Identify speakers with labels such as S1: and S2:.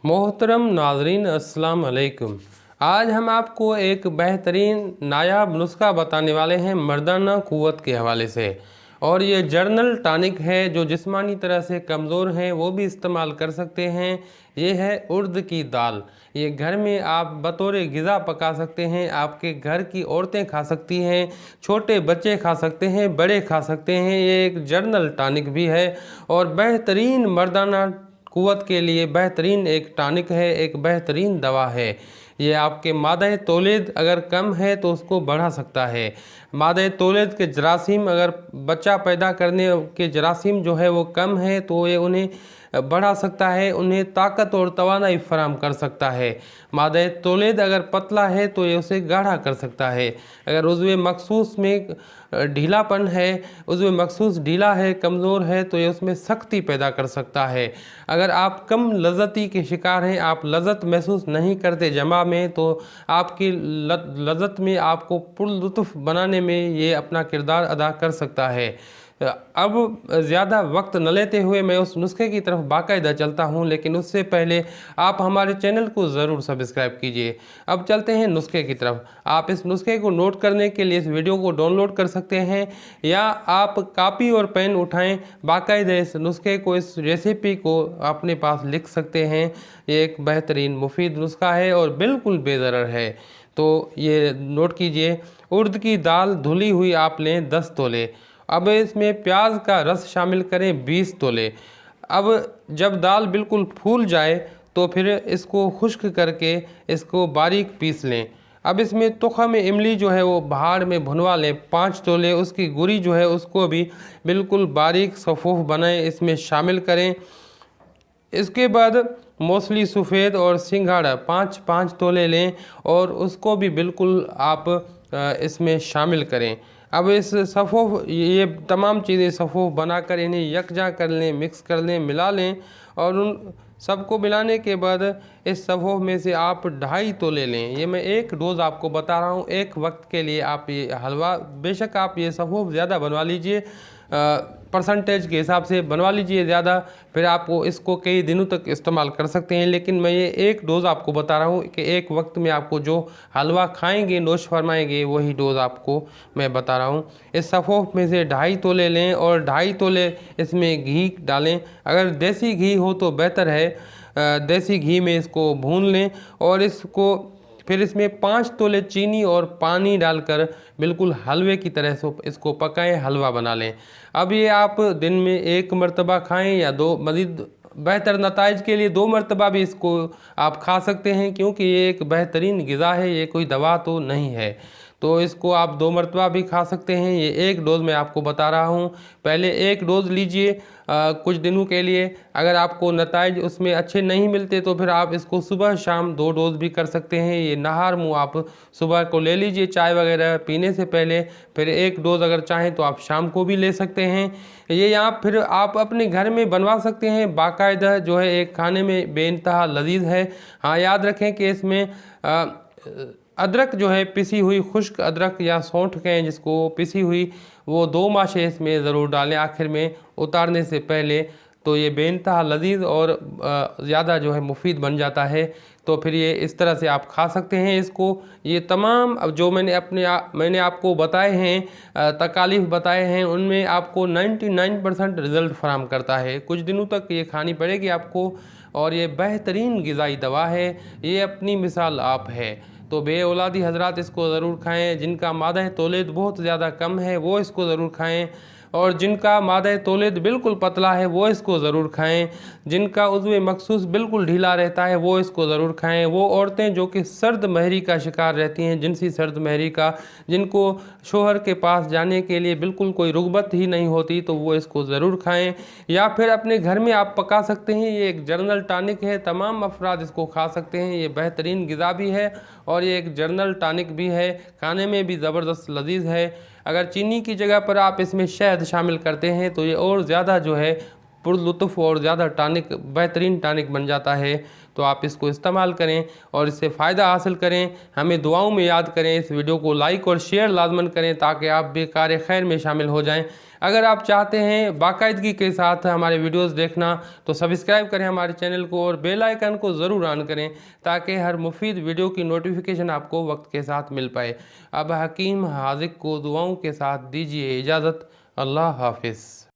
S1: मोहतरम नाजरीन अस्सलाम अलैकुम। आज हम आपको एक बेहतरीन नायाब नुस्खा बताने वाले हैं मर्दाना क़ुव्वत के हवाले से। और ये जर्नल टॉनिक है, जो जिस्मानी तरह से कमज़ोर हैं वो भी इस्तेमाल कर सकते हैं। ये है उर्द की दाल। ये घर में आप बतौर ग़िज़ा पका सकते हैं, आपके घर की औरतें खा सकती हैं, छोटे बच्चे खा सकते हैं, बड़े खा सकते हैं। ये एक जर्नल टॉनिक भी है और बेहतरीन मर्दाना क़ुव्वत के लिए बेहतरीन एक टॉनिक है, एक बेहतरीन दवा है। ये आपके मादा तौलीद अगर कम है तो उसको बढ़ा सकता है। मादा तौलीद के जरासीम, अगर बच्चा पैदा करने के जरासीम जो है वो कम है तो ये उन्हें बढ़ा सकता है, उन्हें ताकत और तवानाई फराम कर सकता है। मादा तौलीद अगर पतला है तो ये उसे गाढ़ा कर सकता है। अगर उज़्व मखसूस में ढीलापन है, उज़्व मखसूस ढीला है, कमज़ोर है, तो ये उसमें सख्ती पैदा कर सकता है। अगर आप कम लज़्ज़ती के शिकार हैं, आप लज़्ज़त महसूस नहीं करते जमा में, तो आपकी लज़्ज़त में आपको पुरलुत्फ़ बनाने में ये अपना किरदार अदा कर सकता है। अब ज़्यादा वक्त न लेते हुए मैं उस नुस्खे की तरफ बाकायदा चलता हूं, लेकिन उससे पहले आप हमारे चैनल को ज़रूर सब्सक्राइब कीजिए। अब चलते हैं नुस्खे की तरफ। आप इस नुस्खे को नोट करने के लिए इस वीडियो को डाउनलोड कर सकते हैं, या आप कापी और पेन उठाएं, बाकायदा इस नुस्खे को, इस रेसिपी को अपने पास लिख सकते हैं। ये एक बेहतरीन मुफीद नुस्खा है और बिल्कुल बेज़रर है, तो ये नोट कीजिए। उर्द की दाल धुली हुई आप लें 10 तोले। अब इसमें प्याज का रस शामिल करें 20 तोले। अब जब दाल बिल्कुल फूल जाए तो फिर इसको खुश्क करके इसको बारीक पीस लें। अब इसमें तुख़म इमली जो है वो भाड़ में भुनवा लें 5 तोले। उसकी गुरी जो है उसको भी बिल्कुल बारीक सफ़ूफ़ बनाएं, इसमें शामिल करें। इसके बाद मौसली सफ़ेद और सिंघाड़ा 5-5 तोले लें और उसको भी बिल्कुल आप इसमें शामिल करें। अब इस सफ़ूफ़, ये तमाम चीज़ें सफ़ूफ़ बनाकर इन्हें यकजा कर लें, मिक्स कर लें, मिला लें। और उन सबको मिलाने के बाद इस सफ़ूफ़ में से आप 2.5 तोले लें। ये मैं एक डोज़ आपको बता रहा हूँ, एक वक्त के लिए आप ये हलवा, बेशक आप ये सफ़ूफ़ ज़्यादा बनवा लीजिए, परसेंटेज के हिसाब से बनवा लीजिए ज़्यादा, फिर आपको इसको कई दिनों तक इस्तेमाल कर सकते हैं। लेकिन मैं ये एक डोज़ आपको बता रहा हूँ कि एक वक्त में आपको जो हलवा खाएंगे, नोश फरमाएंगे, वही डोज़ आपको मैं बता रहा हूँ। इस सफ़ूफ़ में से 2.5 तोले लें और 2.5 तोले इसमें घी डालें। अगर देसी घी हो तो बेहतर है, देसी घी में इसको भून लें और इसको फिर इसमें 5 तोले चीनी और पानी डालकर बिल्कुल हलवे की तरह से इसको पकाएं, हलवा बना लें। अब ये आप दिन में 1 मरतबा खाएं या 2, मज़ीद बेहतर नताइज के लिए 2 मरतबा भी इसको आप खा सकते हैं, क्योंकि ये एक बेहतरीन ग़िज़ा है, ये कोई दवा तो नहीं है। तो इसको आप 2 मरतबा भी खा सकते हैं। ये एक डोज़ मैं आपको बता रहा हूँ, पहले एक डोज़ लीजिए कुछ दिनों के लिए। अगर आपको नताइज उसमें अच्छे नहीं मिलते तो फिर आप इसको सुबह शाम 2 डोज़ भी कर सकते हैं। ये नहार मुँह आप सुबह को ले लीजिए चाय वगैरह पीने से पहले, फिर एक डोज़ अगर चाहें तो आप शाम को भी ले सकते हैं। ये यहाँ फिर आप अपने घर में बनवा सकते हैं, बाकायदा जो है एक खाने में बेइंतहा लजीज है। हाँ, याद रखें कि इसमें अदरक जो है, पिसी हुई खुश्क अदरक या सौंठ कहें जिसको, पिसी हुई, वो 2 माशे इसमें ज़रूर डालें आखिर में उतारने से पहले, तो ये बेइंतहा लजीज और ज़्यादा जो है मुफीद बन जाता है। तो फिर ये इस तरह से आप खा सकते हैं इसको। ये तमाम अब जो मैंने आपको बताए हैं, तकालीफ बताए हैं, उनमें आपको 99% रिज़ल्ट फराम करता है। कुछ दिनों तक ये खानी पड़ेगी आपको, और ये बेहतरीन ग़िज़ाई दवा है, ये अपनी मिसाल आप है। तो बे औलादी हज़रात इसको ज़रूर खाएं। जिनका मादा तौलीद बहुत ज़्यादा कम है वो इसको ज़रूर खाएं, और जिनका मादा तौलीद बिल्कुल पतला है वो इसको ज़रूर खाएं। जिनका उज़्व मखसूस बिल्कुल ढीला रहता है वो इसको ज़रूर खाएं। वो औरतें जो कि सर्द महरी का शिकार रहती हैं, जिनसी सर्द महरी का, जिनको शोहर के पास जाने के लिए बिल्कुल कोई रुग़बत ही नहीं होती, तो वो इसको ज़रूर खाएं। या फिर अपने घर में आप पका सकते हैं। ये एक जर्नल टॉनिक है, तमाम अफराद इसको खा सकते हैं। ये बेहतरीन ग़िज़ा भी है और ये एक जर्नल टॉनिक भी है, खाने में भी ज़बरदस्त लजीज है। अगर चीनी की जगह पर आप इसमें शहद शामिल करते हैं तो ये और ज़्यादा जो है पुरलुत्फ़ और ज़्यादा टॉनिक, बेहतरीन टॉनिक बन जाता है। तो आप इसको इस्तेमाल करें और इससे फ़ायदा हासिल करें। हमें दुआओं में याद करें। इस वीडियो को लाइक और शेयर लाजमन करें ताकि आप भी कार खैर में शामिल हो जाएं। अगर आप चाहते हैं बाकायदगी के साथ हमारे वीडियोस देखना तो सब्सक्राइब करें हमारे चैनल को और बेल आइकन को ज़रूर ऑन करें ताकि हर मुफीद वीडियो की नोटिफिकेशन आपको वक्त के साथ मिल पाए। अब हकीम हाजिक को दुआओं के साथ दीजिए इजाज़त। अल्लाह हाफिज़।